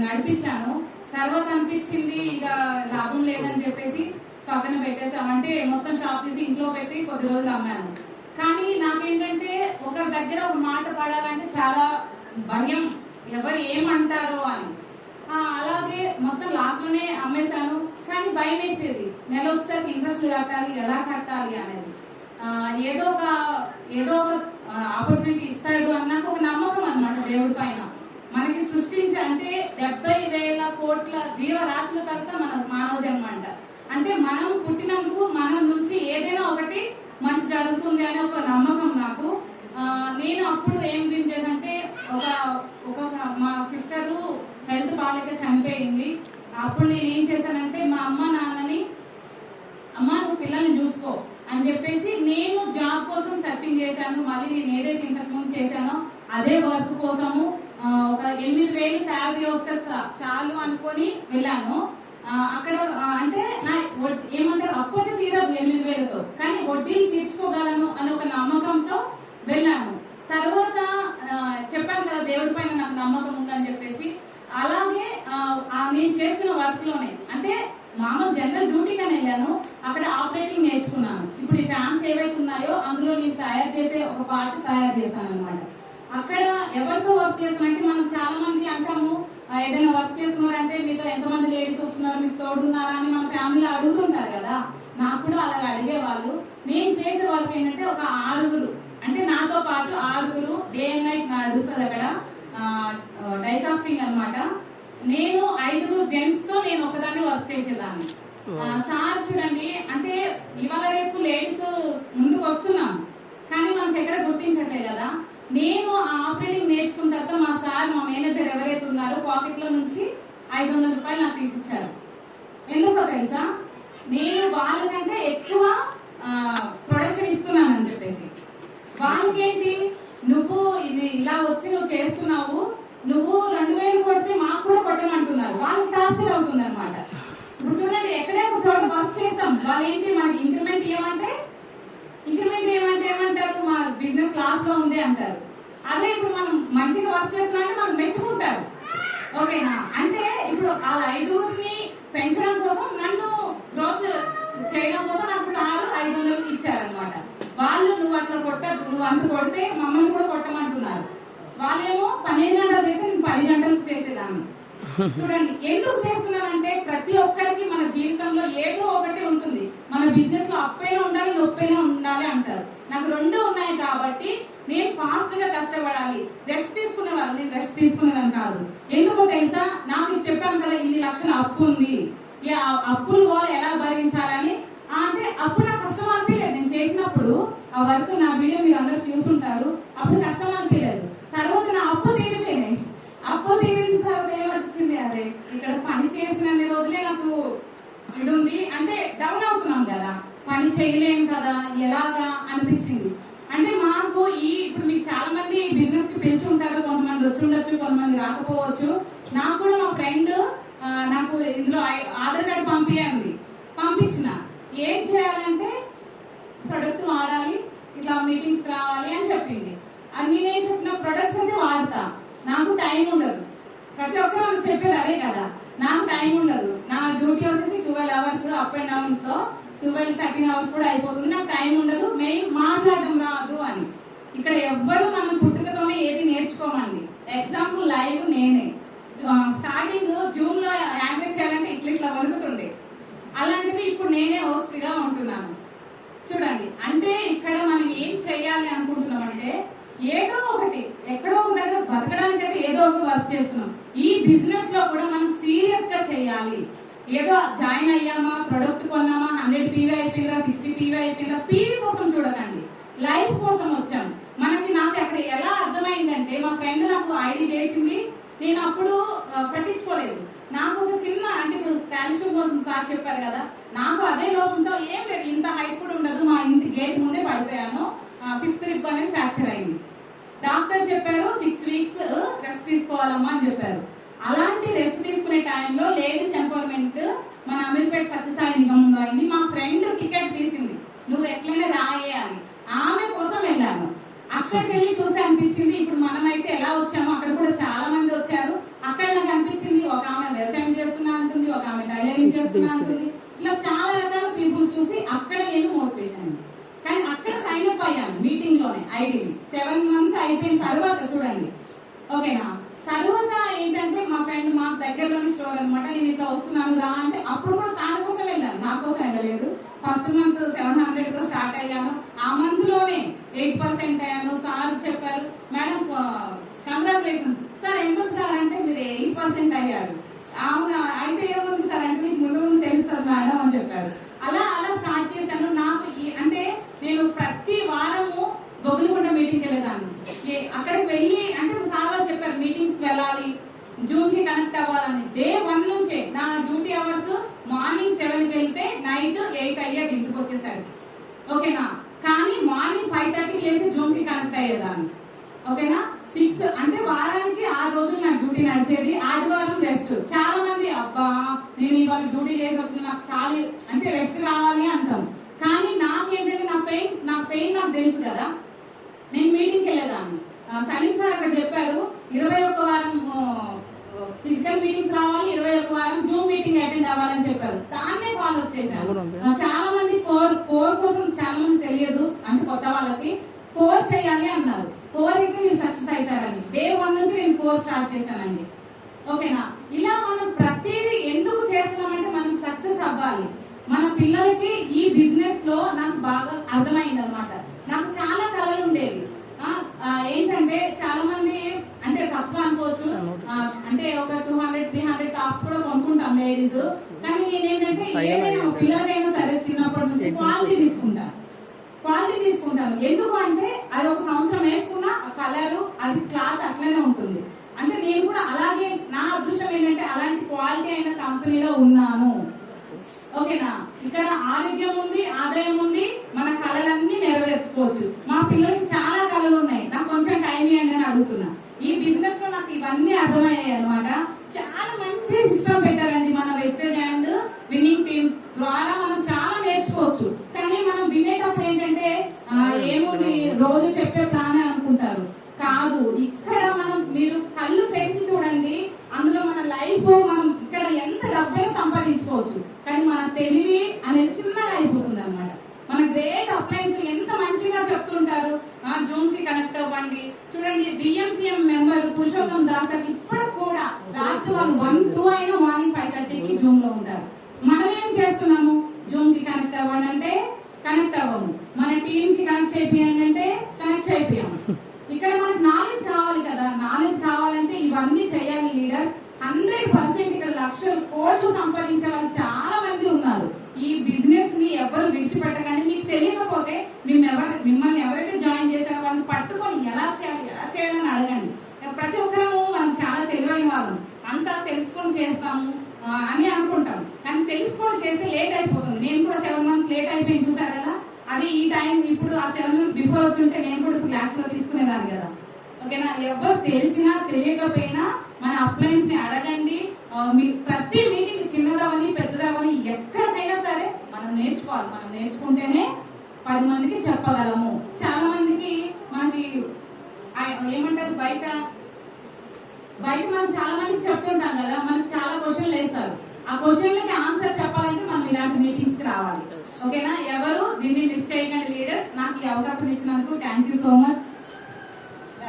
నడిపించాను. తర్వాత అనిపించింది ఇక లాభం లేదని చెప్పేసి పక్కన పెట్టేసామంటే మొత్తం షాప్ తీసి ఇంట్లో పెట్టి కొద్ది రోజులు అమ్మాను. కానీ నాకేంటంటే ఒకరి దగ్గర ఒక మాట పడాలంటే చాలా భయం, ఎవరు ఏమంటారో అని. అలాగే మొత్తం లాస్ట్ లోనే అమ్మేశాను. కానీ భయం వేసేది, నెల వచ్చేసరికి ఇంట్రెస్ట్ కట్టాలి, ఎలా కట్టాలి అనేది. ఏదో ఒక ఆపర్చునిటీ ఇస్తాడు అన్నాక ఒక నమ్మకం అన్నమాట దేవుడి పైన. మనకి సృష్టించి అంటే 70,000 కోట్ల జీవరాశుల తర్వాత మన మానవ జన్మ అంట. అంటే మనం పుట్టినందుకు మనం నుంచి ఏదైనా ఒకటి మంచి జరుగుతుంది అనే ఒక నమ్మకం నాకు. నేను అప్పుడు ఏం డ్రీమ్ చేశానంటే మా సిస్టరు హెల్త్ బాగాలేక చనిపోయింది. అప్పుడు నేను ఏం చేశానంటే మా అమ్మ నాన్నని, అమ్మ నువ్వు పిల్లల్ని చూసుకో అని చెప్పేసి నేను జాబ్ కోసం సర్చింగ్ చేశాను. మళ్ళీ నేను ఏదైతే ఇంతకు ముందు చేశానో అదే వర్క్ కోసము ఒక 8,000 శాలరీ వస్తే చాలు అనుకొని వెళ్ళాను. అక్కడ అంటే ఏమంటారు, అప్పటి తీరదు 8,000తో, కానీ వడ్డీలు తీర్చుకోగలను అని ఒక నమ్మకంతో వెళ్ళాను. తర్వాత చెప్పాను కదా దేవుడి పైన నాకు నమ్మకం ఉందని చెప్పేసి. అలాగే నేను చేస్తున్న వర్క్ లోనే అంటే మామూలు జనరల్ డ్యూటీగానే వెళ్ళాను. అక్కడ ఆపరేటింగ్ నేర్చుకున్నాను. ఇప్పుడు ఈ ఫ్యాన్స్ ఏవైతే ఉన్నాయో అందులో నేను తయారు చేసే ఒక పార్ట్ తయారు చేశాను అనమాట. అక్కడ ఎవరితో వర్క్ చేస్తున్నట్టే మనం చాలా మంది అంటాము, ఏదైనా వర్క్ చేస్తున్నారంటే మీతో ఎంతమంది లేడీస్ వస్తున్నారు, మీకు తోడున్నారా అని మన ఫ్యామిలీలో అడుగుతుంటారు కదా. నాకు కూడా అలాగే అడిగేవాళ్ళు. నేను చేసే వర్క్ ఏంటంటే ఒక 6 అంటే నాతో పాటు 6 డే అండ్ నైట్ నడుస్తుంది అక్కడ డైకాస్టింగ్ అనమాట. నేను 5 జెంట్స్ తో నేను ఒకదాన్ని వర్క్ చేసేదాన్ని. సార్ చూడండి, అంటే ఇవాళ రేపు లేడీస్ ముందుకు వస్తున్నాం కానీ మనకి ఎక్కడ గుర్తించట్లేదు కదా. నేను ఆ ఆపరేటింగ్ నేర్చుకున్న తర్వాత మా సార్, మా మేనేజర్ ఎవరైతే ఉన్నారో పాకెట్ లో నుంచి 500 రూపాయలు నాకు తీసిచ్చారు. ఎందుకో తెలుసా, నేను వాళ్ళకంటే ఎక్కువ ప్రొడక్షన్ ఇస్తున్నానని చెప్పేసి. వాళ్ళకేంటి, నువ్వు ఇలా వచ్చి నువ్వు చేస్తున్నావు, నువ్వు 2,000 కొడితే మాకు కూడా కొట్టమంటున్నారు. వాళ్ళకి టార్చర్ అవుతుంది అనమాట. ఇప్పుడు చూడండి, ఎక్కడే ఒక చోట వర్క్ చేస్తాం, వాళ్ళు ఏంటి మనకి ఇంక్రిమెంట్ ఏమంటారు, మా బిజినెస్ లాస్ లో ఉంది అంటారు. అదే ఇప్పుడు మనం మంచిగా వర్క్ చేస్తున్నామంటే మనం మెచ్చుకుంటారు. ఓకేనా? అంటే ఇప్పుడు ఆ 5 పెంచడం కోసం, నన్ను గ్రోత్ చేయడం కోసం నాకు సార్ 500 ఇచ్చారనమాట. వాళ్ళు నువ్వు అట్లా కొట్టద్దు, నువ్వు అంత కొడితే మమ్మల్ని కూడా కొట్టమంటున్నారు. వాళ్ళేమో 12 గంటలు చేస్తే నేను 10 గంటలు చేసేదాన్ని. చూడండి ఎందుకు చేస్తున్నానంటే, ప్రతి ఒక్కరికి మన జీవితంలో ఏదో ఒకటి ఉంటుంది. మన బిజినెస్ లో అప్పైనా ఉండాలి, నొప్పైనా ఉండాలి అంటారు. నాకు 2 ఉన్నాయి కాబట్టి నేను ఫాస్ట్ గా కష్టపడాలి. రెస్ట్ తీసుకునే వాళ్ళు, నేను రెస్ట్ తీసుకునేదాన్ని కాదు. ఎందుకో తెలుసా, నాకు చెప్పాను కదా ఇన్ని లక్షల అప్పు ఉంది, ఈ అప్పులు వాళ్ళు ఎలా భరించాలని. అంటే అప్పుడు నాకు కష్టం అనిపించలేదు. నేను చేసినప్పుడు ఆ వర్క్, నా వీడియో మీరు అందరూ చూసుంటారు, అప్పుడు కష్టం అనిపించలేదు. తర్వాత నా అప్పు తీరిపోయినాయి. అప్పు తీరిన తర్వాత ఏమొచ్చింది, అరే ఇక్కడ పని చేసిన రోజులే నాకు ఇది ఉంది, అంటే డౌన్ అవుతున్నాం కదా, పని చేయలేం కదా ఎలాగా అనిపించింది. అంటే మాకు ఇప్పుడు మీకు చాలా మంది బిజినెస్ కి పిలిచి ఉంటారు, కొంతమంది వచ్చి ఉండొచ్చు, కొంతమంది రాకపోవచ్చు. నాకు కూడా మా ఫ్రెండ్ నాకు ఇందులో ఆధార్ కార్డు పంపించిన, ఏం చేయాలంటే ప్రొడక్ట్ వాడాలి, ఇట్లా మీటింగ్స్ రావాలి అని చెప్పింది. అది నేనేం చెప్పిన, ప్రొడక్ట్స్ అయితే వాడతా, నాకు టైం ఉండదు. ప్రతి ఒక్కరు మనకు చెప్పేది అదే కదా, నాకు టైం ఉండదు. నా డ్యూటీ వచ్చేసి 12 అవర్స్ అప్ అండ్ డౌన్ తో 12-13 అవర్స్ కూడా అయిపోతుంది. నాకు టైం ఉండదు, మెయిన్ మాట్లాడడం రాదు అని. ఇక్కడ ఎవ్వరు మనం పుట్టుకతోనే ఏది నేర్చుకోమండి. ఎగ్జాంపుల్ లైవ్ నేనే స్టార్టింగ్ జూన్ లో యాంకర్ చేయాలంటే ఇట్లా వణుకుతుండే, అలాంటిది ఇప్పుడు నేనే హోస్ట్ గా ఉంటున్నాను. చూడండి, అంటే ఇక్కడ మనం ఏం చేయాలి అనుకుంటున్నాం అంటే, ఏదో ఒకటి ఎక్కడో ఒక దగ్గర బతకడానికి అయితే ఏదో ఒక వర్క్ చేస్తున్నాం. ఈ బిజినెస్ లో కూడా మనం సీరియస్ గా చేయాలి. ఏదో జాయిన్ అయ్యామా, ప్రొడక్ట్ కొన్నామా, 100 PV అయిపోయిందా, 60 PV అయిపోయిందా, PV కోసం చూడకండి, లైఫ్ కోసం వచ్చాం. నాకు అక్కడ ఎలా అర్థమైందంటే, మా ఫ్రెండ్ నాకు ఐడి చేసింది, నేను అప్పుడు పట్టించుకోలేదు. నాకు ఒక చిన్న, అంటే ఇప్పుడు కాల్షియం కోసం సార్ చెప్పారు కదా, నాకు అదే లోపంతో ఏం లేదు, ఇంత హైట్ కూడా ఉండదు, మా ఇంటి గేట్ ముందే పడిపోయాను. 5th రిబ్ అనేది ఫ్రాక్చర్ అయింది. డాక్టర్ చెప్పారు 6 వీక్స్ రెస్ట్ తీసుకోవాలమ్మా అని చెప్పారు. అలాంటి రెస్ట్ తీసుకునే టైంలో లేడీస్ ఎంపవర్మెంట్ మన అమీర్పేట సత్యసాయి నిగమంలో అయింది. మా ఫ్రెండ్ టికెట్ తీసింది, నువ్వు ఎట్లయినా రాయే అని. ఆమె కోసం వెళ్ళాను. అక్కడికి వెళ్ళి చూసి అనిపించింది, ఇప్పుడు మనమైతే ఎలా వచ్చామో అక్కడ కూడా చాలా మంది వచ్చారు. అక్కడ నాకు అనిపించింది, టైలరింగ్ చేస్తున్నా అంటుంది. ఇట్లా చాలా రకాల పీపుల్స్ చూసి అక్కడ నేను మోటివేషన్. కానీ అక్కడ సైన్ అప్ అయ్యాను మీటింగ్ లోనే ఐడి 7 months అయిపోయిన తర్వాత చూడండి. ఓకేనా, తర్వాత ఏంటంటే మా ఫ్రెండ్ మాకు దగ్గరలోని స్టోర్ అనమాట, నేను ఇట్లా వస్తున్నాను రా అంటే అప్పుడు కూడా చాలా కోసం వెళ్ళాను, నా కోసం వెళ్ళలేదు. ఫస్ట్ మంత్ 700 తో స్టార్ట్ అయ్యాను, ఆ మంత్ లోనే 8% అయ్యాను. సార్ చెప్పారు, మేడం కంగ్రాచులేషన్ సార్. ఎందుకు సార్ అంటే మీరు 8% అయ్యారు. అవునా, అయితే ఏముంది సార్ అంటే మీకు ముందు ముందు తెలుస్తారు మేడం అని చెప్పారు. అలా అలా స్టార్ట్ చేశాను. నాకు అంటే నేను ప్రతి వారము బొగులుకుంట మీటింగ్కి వెళ్ళేదాన్ని. అక్కడికి వెళ్ళి అంటే సార్ వాళ్ళు చెప్పారు మీటింగ్స్కి వెళ్ళాలి, జూమ్ కి కనెక్ట్ అవ్వాలని. డే 1 నుంచే నా డ్యూటీ అవర్స్ మార్నింగ్ 7కి వెళ్తే నైట్ 8 అయ్యేది ఇంటికి వచ్చేసరికి. ఓకేనా, కానీ మార్నింగ్ 5:30 లేసి జూమ్ కి కనెక్ట్ అయ్యేదాన్ని. ఓకేనా, 6 అంటే వారానికి 6 రోజులు నా డ్యూటీ నడిచేది, ఆదివారం రెస్ట్. చాలా మంది అబ్బా నేను ఇవాళ డ్యూటీ చేసి వచ్చిన నాకు ఖాళీ అంటే రెస్ట్ కావాలి అంటాం. కానీ నాకేంటంటే నా పెయిన్ నాకు తెలుసు కదా. నేను మీటింగ్కి వెళ్ళేదాన్ని. సలీం సార్ అక్కడ చెప్పారు 21 వారం ఫిజికల్ మీటింగ్స్ రావాలి, 21 వారం జూమ్ మీటింగ్ అటెండ్ అవ్వాలని చెప్పారు. దాన్నే ఫాలో చేశాను. చాలా మంది కోర్ కోసం చాలా మంది తెలియదు అంటే కొత్త వాళ్ళకి కోర్ చేయాలి అన్నారు. కోర్ అయితే మీరు సక్సెస్ అవుతారని డే 1 నుంచి నేను కోర్ స్టార్ట్ చేశానండి. ఓకేనా, ఇలా మనం ప్రతిదీ ఎందుకు చేస్తున్నామంటే మనం సక్సెస్ అవ్వాలి. మన పిల్లలకి ఈ బిజినెస్ లో నాకు బాగా అర్థమైంది అనమాట. నాకు చాలా కళలు ఉండేవి. ఏంటంటే చాలా మంది అంటే తక్కువ అనుకోవచ్చు, అంటే ఒక 200-300 టాప్స్ కూడా కొనుక్కుంటాం లేడీస్. కానీ నేనేంటంటే ఏదైనా పిల్లలకైనా సరే చిన్నప్పటి నుంచి క్వాలిటీ తీసుకుంటాను. ఎందుకు అంటే అది ఒక సంవత్సరం వేసుకున్నా కలరు అది క్లాత్ అట్లనే ఉంటుంది. అంటే నేను కూడా అలాగే నా అదృష్టం ఏంటంటే అలాంటి క్వాలిటీ అయిన కంపెనీలో ఉన్నాను. ఓకేనా, ఇక్కడ ఆరోగ్యం ఉంది, ఆదాయం ఉంది, మన కళలన్నీ నెరవేర్చుకోవచ్చు. మా పిల్లలకి చాలా కళలు ఉన్నాయి, నాకు కొంచెం టైం ఇవ్వండి అని అడుగుతున్నా. ఈ బిజినెస్ లో నాకు ఇవన్నీ అర్థమయ్యాయి అనమాట. చాలా మంచి సిస్టమ్ పెట్టారండి మన వెస్టేజ్ అండ్ విన్నింగ్ టీమ్ ద్వారా మనం చాలా నేర్చుకోవచ్చు. కానీ మనం వినేటప్పుడు ఏంటంటే ఏముంది రోజు చెప్పే ప్లాన్ అనుకుంటారు. కాదు, ఇక్కడ మీరు కళ్ళు తెరిచి చూడండి, అందులో మన లైఫ్ మనం ఇక్కడ ఎంత డబ్బైనా సంపాదించుకోవచ్చు. కానీ మన తెలివి అనేది చిన్నగా అయిపోతుంది అనమాట. మన గ్రేట్ అప్లయన్స్ ఎంత మంచిగా చెప్తుంటారు, జూమ్ కి కనెక్ట్ అవ్వండి. చూడండి డిఎంసీఎం మెంబర్ పురుషోత్తం దాస్ ఇప్పుడు కూడా రాత్రి వాళ్ళు 1-2 అయినా మార్నింగ్ 5:30కి జూమ్ లో ఉంటారు. మనం ఏం చేస్తున్నాము, జూమ్ కి కనెక్ట్ అవ్వండి అంటే కనెక్ట్ అవ్వము, మన టీమ్ కి కనెక్ట్ చేపియండి అంటే కనెక్ట్ చేపియము. ఇక్కడ మనకి నాలెడ్జ్ కావాలి కదా, నాలెడ్జ్ కావాలంటే ఇవన్నీ చేయాలి లీడర్. 100% ఇక్కడ లక్షలు కోట్లు సంపాదించే వాళ్ళు చాలా మంది ఉన్నారు. ఈ బిజినెస్ ని ఎవరు విడిచిపెట్టకండి. మీకు తెలియకపోతే మిమ్మల్ని ఎవరైతే జాయిన్ చేశారో వాళ్ళని పట్టుకొని ఎలా చేయాలని అడగండి. ప్రతి ఒక్కరము మనం చాలా తెలివైన వాళ్ళం, అంతా తెలుసుకొని చేస్తాము అని అనుకుంటాం. కానీ తెలుసుకొని చేస్తే లేట్ అయిపోతుంది. నేను కూడా 7 months లేట్ అయిపోయింది చూసారు కదా. అది ఈ టైం ఇప్పుడు ఆ 7 months బిఫోర్ వచ్చుంటే నేను కూడా క్లాస్ లో తీసుకునేదాన్ని కదా. ఓకేనా, ఎవరు తెలిసినా తెలియకపోయినా మన అప్లయన్స్ ని అడగండి. ప్రతి మీటింగ్ చిన్నదవని పెద్దదవని ఎక్కడికైనా సరే మనం నేర్చుకోవాలి. మనం నేర్చుకుంటేనే 10 మందికి చెప్పగలము. చాలా మందికి మనకి ఏమంటారు బయట మనం చాలా మందికి చెప్తుంటాం కదా, మనకి చాలా క్వశ్చన్లు వేస్తారు. ఆ క్వశ్చన్లకి ఆన్సర్ చెప్పాలంటే మనం ఇలాంటి మీటింగ్స్ కి రావాలి. ఓకేనా, ఎవరు దీన్ని మిస్ చేయకండి లీడర్స్. నాకు ఈ అవకాశం ఇచ్చినందుకు థ్యాంక్ యూ సో మచ్.